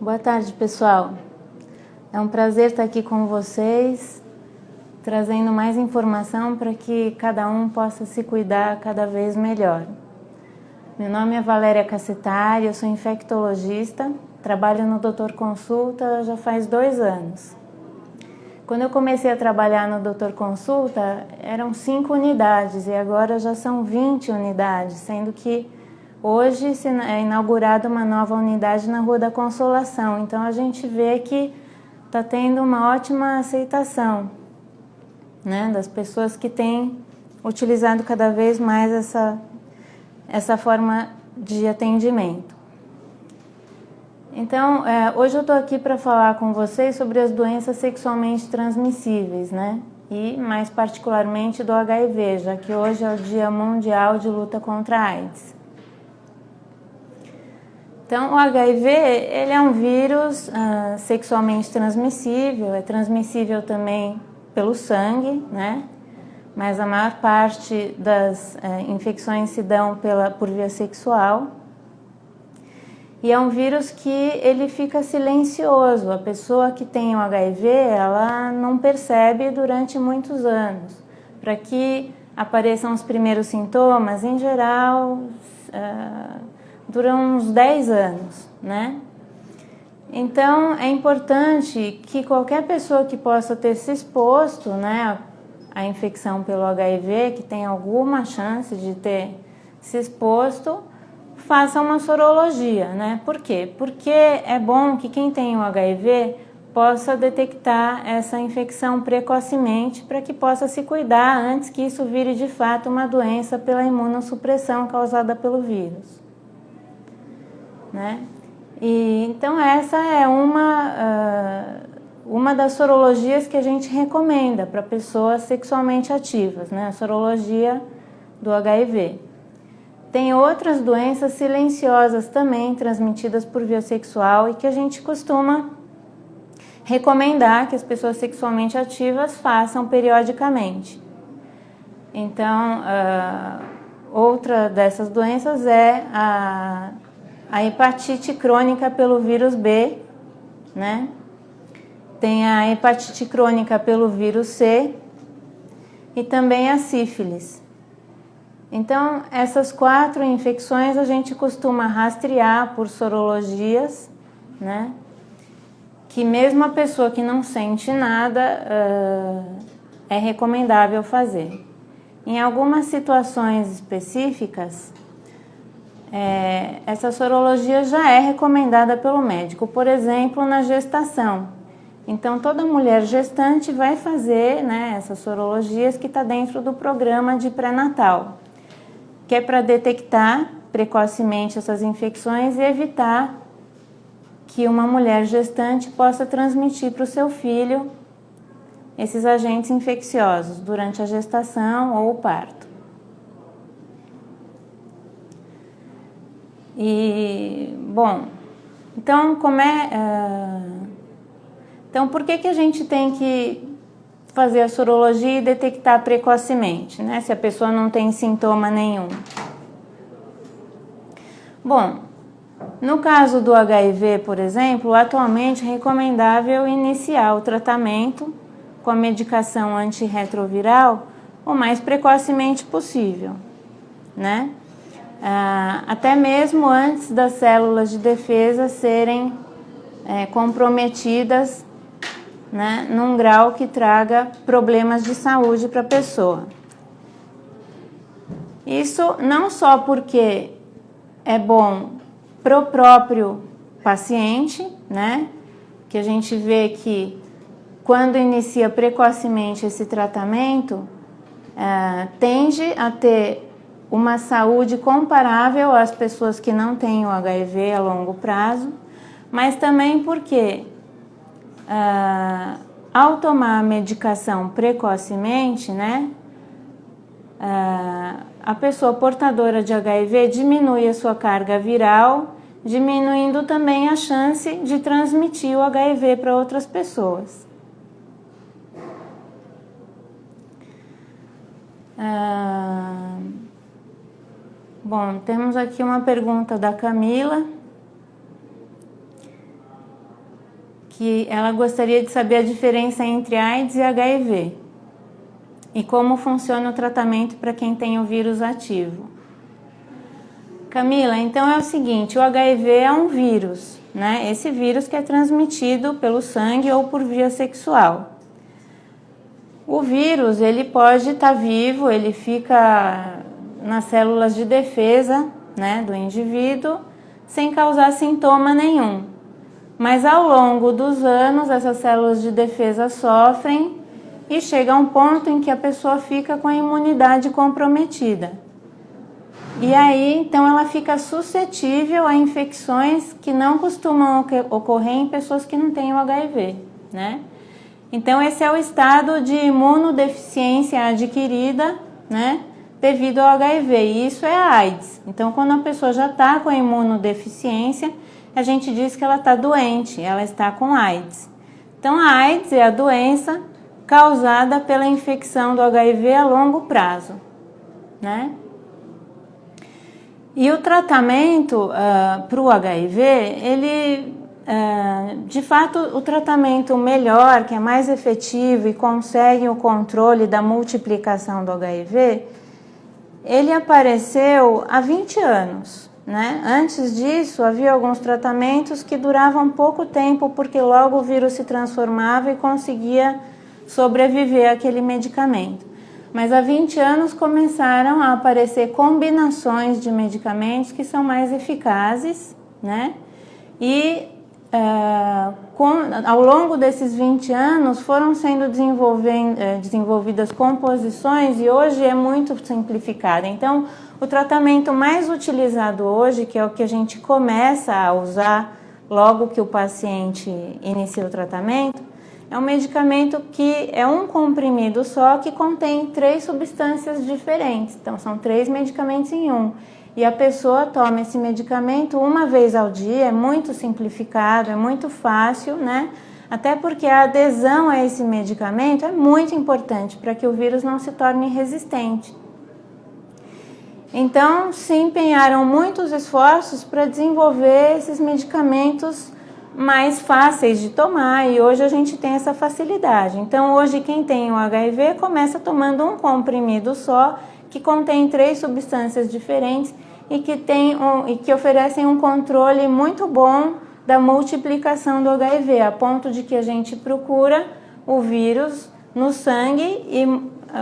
Boa tarde, pessoal. É um prazer estar aqui com vocês, trazendo mais informação para que cada um possa se cuidar cada vez melhor. Meu nome é Valéria Cassetari, eu sou infectologista, trabalho no Doutor Consulta já faz 2 anos. Quando eu comecei a trabalhar no Doutor Consulta, eram 5 unidades e agora já são 20 unidades, sendo que hoje é inaugurada uma nova unidade na Rua da Consolação. Então a gente vê que está tendo uma ótima aceitação, né, das pessoas que têm utilizado cada vez mais essa forma de atendimento. Então, hoje eu estou aqui para falar com vocês sobre as doenças sexualmente transmissíveis, né? E mais particularmente do HIV, já que hoje é o Dia Mundial de Luta contra a AIDS. Então, o HIV, ele é um vírus sexualmente transmissível, é transmissível também pelo sangue, né? Mas a maior parte das infecções se dão por via sexual. E é um vírus que ele fica silencioso. A pessoa que tem o HIV, ela não percebe durante muitos anos. Para que apareçam os primeiros sintomas, em geral, duram uns 10 anos, né? Então, é importante que qualquer pessoa que possa ter se exposto, né, à infecção pelo HIV, que tem alguma chance de ter se exposto, faça uma sorologia, né? Por quê? Porque é bom que quem tem o HIV possa detectar essa infecção precocemente para que possa se cuidar antes que isso vire de fato uma doença pela imunossupressão causada pelo vírus, né? E então essa é uma das sorologias que a gente recomenda para pessoas sexualmente ativas, né? A sorologia do HIV. Tem outras doenças silenciosas também transmitidas por via sexual e que a gente costuma recomendar que as pessoas sexualmente ativas façam periodicamente. Então, outra dessas doenças é a hepatite crônica pelo vírus B, né? Tem a hepatite crônica pelo vírus C e também a sífilis. Então, essas 4 infecções a gente costuma rastrear por sorologias, né? Que mesmo a pessoa que não sente nada, é recomendável fazer. Em algumas situações específicas, essa sorologia já é recomendada pelo médico, por exemplo, na gestação. Então, toda mulher gestante vai fazer, né, essas sorologias que está dentro do programa de pré-natal, que é para detectar precocemente essas infecções e evitar que uma mulher gestante possa transmitir para o seu filho esses agentes infecciosos durante a gestação ou o parto. E, bom, então então por que a gente tem que fazer a sorologia e detectar precocemente, né, se a pessoa não tem sintoma nenhum? Bom, no caso do HIV, por exemplo, atualmente é recomendável iniciar o tratamento com a medicação antirretroviral o mais precocemente possível, né? Até mesmo antes das células de defesa serem comprometidas, né, num grau que traga problemas de saúde para a pessoa. Isso não só porque é bom para o próprio paciente, né, que a gente vê que quando inicia precocemente esse tratamento, tende a ter uma saúde comparável às pessoas que não têm o HIV a longo prazo, mas também porque ao tomar a medicação precocemente, né, a pessoa portadora de HIV diminui a sua carga viral, diminuindo também a chance de transmitir o HIV para outras pessoas. Bom, temos aqui uma pergunta da Camila. que ela gostaria de saber a diferença entre AIDS e HIV e como funciona o tratamento para quem tem o vírus ativo. Camila, então é o seguinte, o HIV é um vírus, né? Esse vírus que é transmitido pelo sangue ou por via sexual. O vírus, ele pode estar vivo, ele fica nas células de defesa, né, do indivíduo, sem causar sintoma nenhum. Mas ao longo dos anos, essas células de defesa sofrem e chega a um ponto em que a pessoa fica com a imunidade comprometida. E aí, então, ela fica suscetível a infecções que não costumam ocorrer em pessoas que não têm o HIV, né? Então, esse é o estado de imunodeficiência adquirida, né, devido ao HIV, e isso é a AIDS. Então, quando a pessoa já está com a imunodeficiência, a gente diz que ela está doente, ela está com AIDS. Então, a AIDS é a doença causada pela infecção do HIV a longo prazo, né? E o tratamento para o HIV, ele, de fato, o tratamento melhor, que é mais efetivo e consegue o controle da multiplicação do HIV, ele apareceu há 20 anos, né? Antes disso, havia alguns tratamentos que duravam pouco tempo, porque logo o vírus se transformava e conseguia sobreviver àquele medicamento. Mas há 20 anos começaram a aparecer combinações de medicamentos que são mais eficazes, né? E ao longo desses 20 anos foram sendo desenvolvidas composições e hoje é muito simplificada. Então, o tratamento mais utilizado hoje, que é o que a gente começa a usar logo que o paciente inicia o tratamento, é um medicamento que é um comprimido só que contém 3 substâncias diferentes. Então, são 3 medicamentos em um. E a pessoa toma esse medicamento uma vez ao dia, é muito simplificado, é muito fácil, né? Até porque a adesão a esse medicamento é muito importante para que o vírus não se torne resistente. Então, se empenharam muitos esforços para desenvolver esses medicamentos mais fáceis de tomar e hoje a gente tem essa facilidade. Então, hoje quem tem o HIV começa tomando um comprimido só, que contém 3 substâncias diferentes e que oferecem um controle muito bom da multiplicação do HIV, a ponto de que a gente procura o vírus no sangue e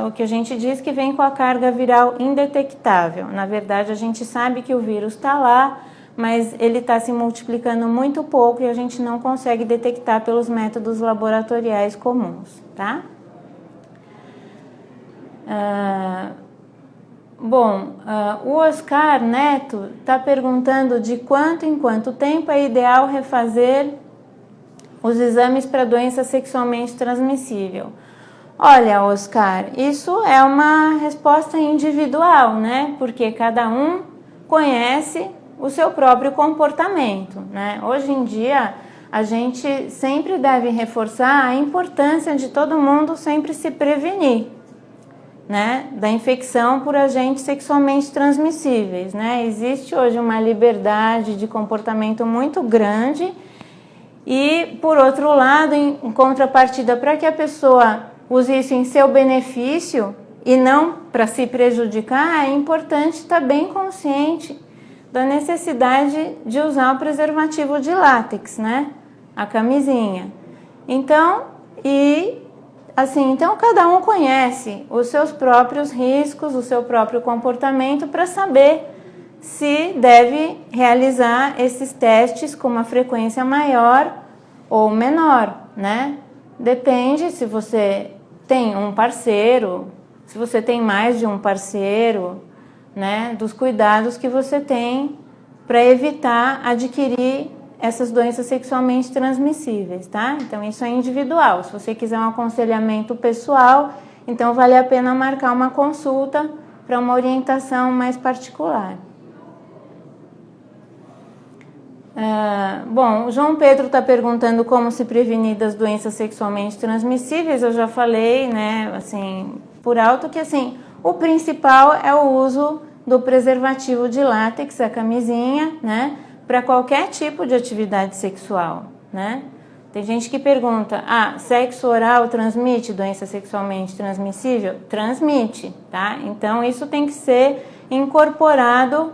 o que a gente diz que vem com a carga viral indetectável. Na verdade, a gente sabe que o vírus está lá, mas ele está se multiplicando muito pouco e a gente não consegue detectar pelos métodos laboratoriais comuns, tá? O Oscar Neto está perguntando de quanto em quanto tempo é ideal refazer os exames para doença sexualmente transmissível. Olha, Oscar, isso é uma resposta individual, né? Porque cada um conhece o seu próprio comportamento, né? Hoje em dia, a gente sempre deve reforçar a importância de todo mundo sempre se prevenir, né, da infecção por agentes sexualmente transmissíveis, né? Existe hoje uma liberdade de comportamento muito grande e, por outro lado, em contrapartida, para que a pessoa use isso em seu benefício e não para se prejudicar, é importante estar bem consciente da necessidade de usar o preservativo de látex, né? A camisinha. Então, então cada um conhece os seus próprios riscos, o seu próprio comportamento para saber se deve realizar esses testes com uma frequência maior ou menor, né? Depende se você tem um parceiro, se você tem mais de um parceiro, né, dos cuidados que você tem para evitar adquirir essas doenças sexualmente transmissíveis, tá? Então, isso é individual. Se você quiser um aconselhamento pessoal, então vale a pena marcar uma consulta para uma orientação mais particular. O João Pedro está perguntando como se prevenir das doenças sexualmente transmissíveis. Eu já falei, né, assim, por alto que, assim, o principal é o uso do preservativo de látex, a camisinha, né, para qualquer tipo de atividade sexual, né? Tem gente que pergunta, sexo oral transmite doença sexualmente transmissível? Transmite, tá? Então, isso tem que ser incorporado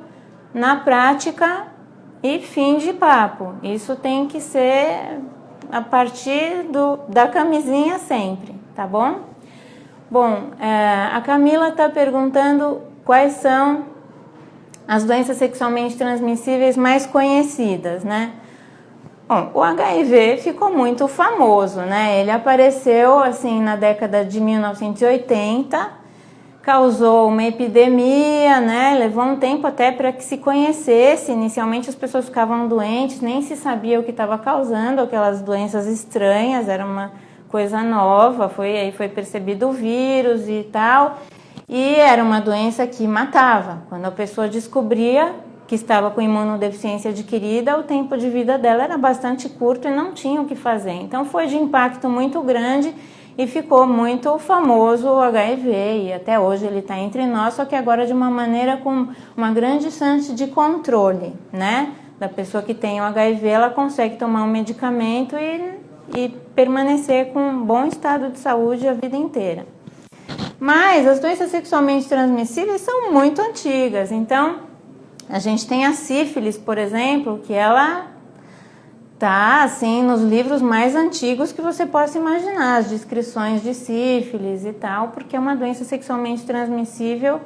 na prática e fim de papo. Isso tem que ser a partir da camisinha sempre, tá bom? Bom, a Camila está perguntando quais são as doenças sexualmente transmissíveis mais conhecidas, né? Bom, o HIV ficou muito famoso, né? Ele apareceu assim na década de 1980, causou uma epidemia, né? Levou um tempo até para que se conhecesse. Inicialmente as pessoas ficavam doentes, nem se sabia o que estava causando aquelas doenças estranhas, era uma coisa nova, aí foi percebido o vírus e tal, e era uma doença que matava. Quando a pessoa descobria que estava com imunodeficiência adquirida, o tempo de vida dela era bastante curto e não tinha o que fazer. Então foi de impacto muito grande e ficou muito famoso o HIV, e até hoje ele está entre nós, só que agora de uma maneira com uma grande chance de controle, né? Da pessoa que tem o HIV, ela consegue tomar um medicamento e permanecer com um bom estado de saúde a vida inteira. Mas as doenças sexualmente transmissíveis são muito antigas, então a gente tem a sífilis, por exemplo, que ela tá assim nos livros mais antigos que você possa imaginar, as descrições de sífilis e tal, porque é uma doença sexualmente transmissível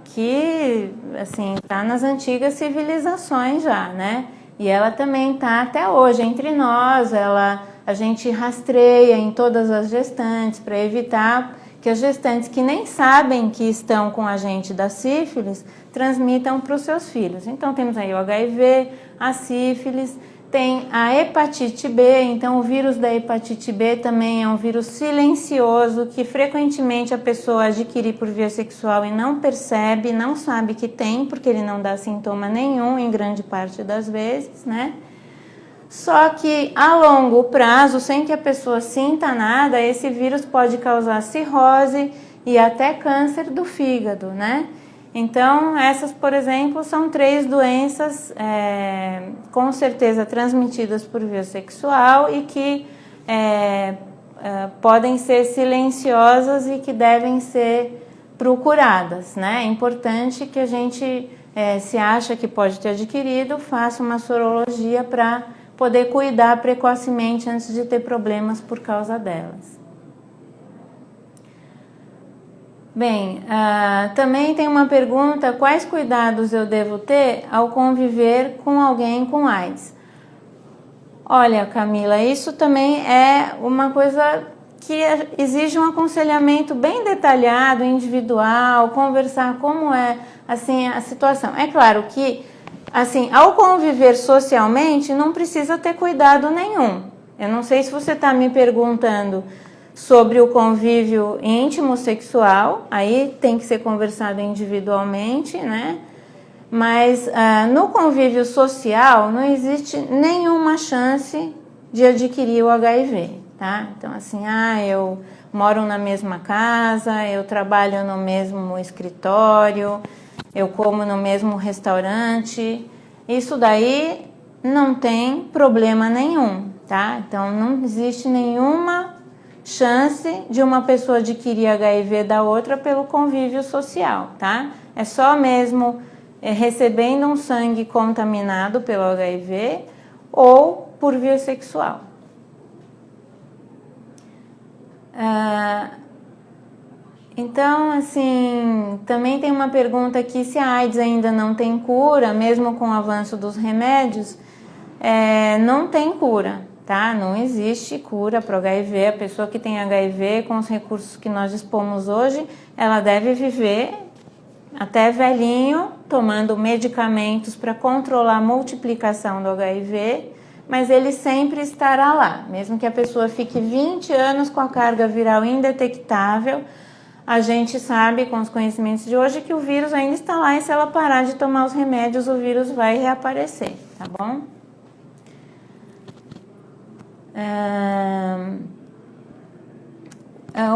que assim tá nas antigas civilizações já, né? E ela também tá até hoje entre nós, a gente rastreia em todas as gestantes para evitar que as gestantes que nem sabem que estão com a gente da sífilis transmitam para os seus filhos. Então temos aí o HIV, a sífilis, tem a hepatite B. Então o vírus da hepatite B também é um vírus silencioso que frequentemente a pessoa adquire por via sexual e não percebe, não sabe que tem, porque ele não dá sintoma nenhum em grande parte das vezes, né? Só que a longo prazo, sem que a pessoa sinta nada, esse vírus pode causar cirrose e até câncer do fígado, né? Então, essas, por exemplo, são 3 doenças com certeza transmitidas por via sexual e que podem ser silenciosas e que devem ser procuradas, né? É importante que a gente, se acha que pode ter adquirido, faça uma sorologia para poder cuidar precocemente antes de ter problemas por causa delas. Bem, também tem uma pergunta: quais cuidados eu devo ter ao conviver com alguém com AIDS? Olha, Camila, isso também é uma coisa que exige um aconselhamento bem detalhado, individual, conversar como é assim a situação. É claro que assim, ao conviver socialmente, não precisa ter cuidado nenhum. Eu não sei se você está me perguntando sobre o convívio íntimo sexual, aí tem que ser conversado individualmente, né? Mas no convívio social não existe nenhuma chance de adquirir o HIV, tá? Então, assim, eu moro na mesma casa, eu trabalho no mesmo escritório, eu como no mesmo restaurante, isso daí não tem problema nenhum, tá? Então não existe nenhuma chance de uma pessoa adquirir HIV da outra pelo convívio social, tá? É só mesmo recebendo um sangue contaminado pelo HIV ou por via sexual. Então, assim, também tem uma pergunta aqui se a AIDS ainda não tem cura, mesmo com o avanço dos remédios. Não tem cura, tá? Não existe cura para o HIV. A pessoa que tem HIV, com os recursos que nós dispomos hoje, ela deve viver até velhinho, tomando medicamentos para controlar a multiplicação do HIV, mas ele sempre estará lá. Mesmo que a pessoa fique 20 anos com a carga viral indetectável, a gente sabe, com os conhecimentos de hoje, que o vírus ainda está lá e se ela parar de tomar os remédios, o vírus vai reaparecer, tá bom?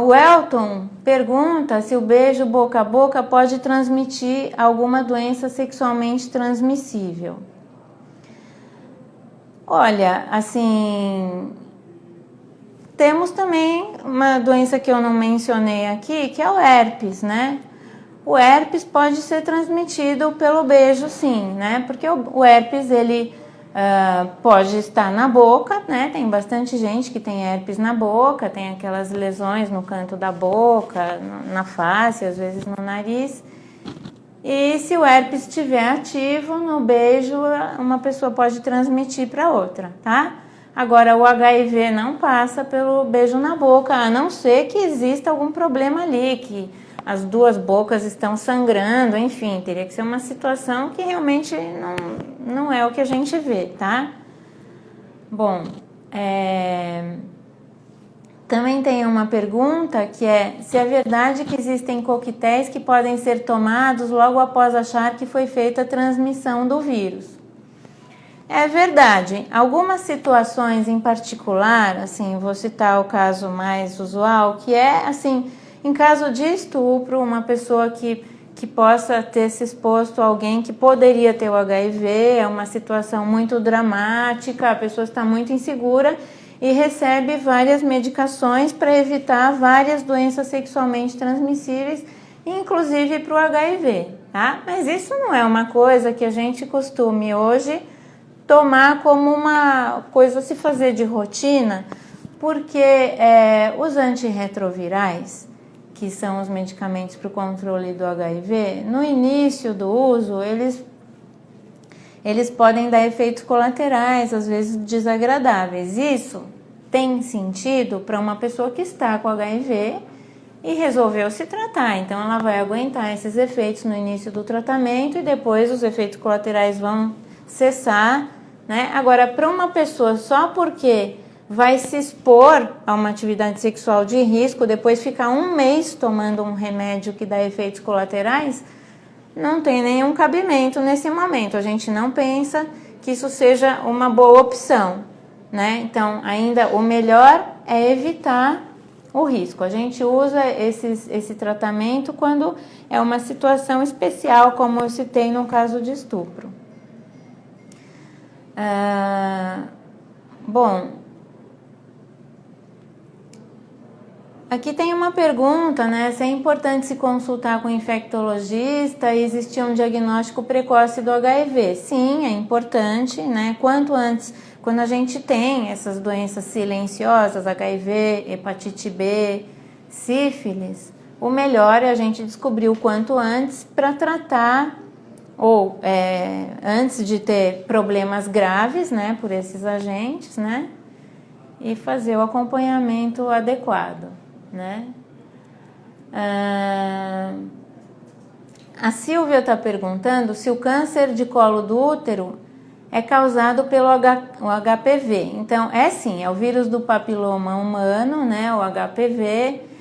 O Elton pergunta se o beijo boca a boca pode transmitir alguma doença sexualmente transmissível. Olha, assim, temos também uma doença que eu não mencionei aqui, que é o herpes, né? O herpes pode ser transmitido pelo beijo, sim, né? Porque o herpes, ele pode estar na boca, né? Tem bastante gente que tem herpes na boca, tem aquelas lesões no canto da boca, na face, às vezes no nariz. E se o herpes estiver ativo no beijo, uma pessoa pode transmitir para outra, tá? Agora, o HIV não passa pelo beijo na boca, a não ser que exista algum problema ali, que as duas bocas estão sangrando, enfim, teria que ser uma situação que realmente não é o que a gente vê, tá? Bom, também tem uma pergunta que é se é verdade que existem coquetéis que podem ser tomados logo após achar que foi feita a transmissão do vírus. É verdade. Algumas situações em particular, assim, vou citar o caso mais usual, que é, assim, em caso de estupro, uma pessoa que possa ter se exposto a alguém que poderia ter o HIV, é uma situação muito dramática, a pessoa está muito insegura e recebe várias medicações para evitar várias doenças sexualmente transmissíveis, inclusive para o HIV, tá? Mas isso não é uma coisa que a gente costume hoje tomar como uma coisa a se fazer de rotina, porque os antirretrovirais, que são os medicamentos para o controle do HIV, no início do uso, eles podem dar efeitos colaterais, às vezes desagradáveis. Isso tem sentido para uma pessoa que está com HIV e resolveu se tratar. Então, ela vai aguentar esses efeitos no início do tratamento e depois os efeitos colaterais vão cessar, né? Agora, para uma pessoa só porque vai se expor a uma atividade sexual de risco, depois ficar um mês tomando um remédio que dá efeitos colaterais, não tem nenhum cabimento nesse momento. A gente não pensa que isso seja uma boa opção, né? Então, ainda o melhor é evitar o risco. A gente usa esse tratamento quando é uma situação especial, como eu citei no caso de estupro. Bom, aqui tem uma pergunta, né? Se é importante se consultar com o infectologista e existir um diagnóstico precoce do HIV. Sim, é importante, né? Quanto antes, quando a gente tem essas doenças silenciosas, HIV, hepatite B, sífilis, o melhor é a gente descobrir o quanto antes para tratar, ou antes de ter problemas graves, né, por esses agentes, né, e fazer o acompanhamento adequado, né. A Silvia está perguntando se o câncer de colo do útero é causado pelo HPV. Então, sim, é o vírus do papiloma humano, né, o HPV,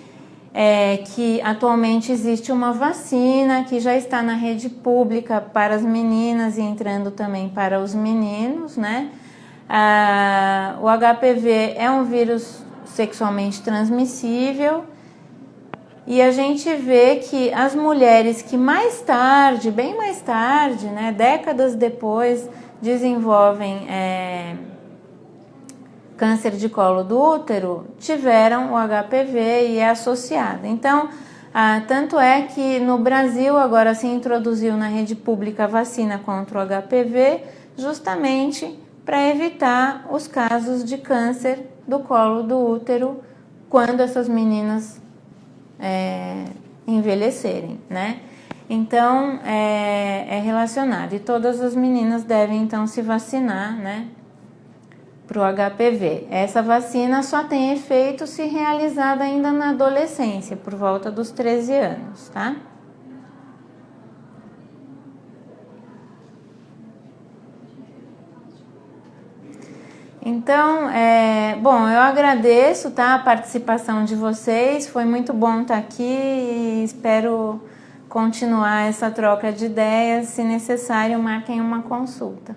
que atualmente existe uma vacina que já está na rede pública para as meninas e entrando também para os meninos, né? O HPV é um vírus sexualmente transmissível e a gente vê que as mulheres que mais tarde, bem mais tarde, né, décadas depois, desenvolvem câncer de colo do útero, tiveram o HPV e é associado. Então, tanto é que no Brasil agora se introduziu na rede pública a vacina contra o HPV, justamente para evitar os casos de câncer do colo do útero quando essas meninas envelhecerem, né? Então, é relacionado. E todas as meninas devem, então, se vacinar, né, para o HPV. Essa vacina só tem efeito se realizada ainda na adolescência, por volta dos 13 anos, tá? Então, bom, eu agradeço, tá, a participação de vocês, foi muito bom estar aqui e espero continuar essa troca de ideias. Se necessário, marquem uma consulta.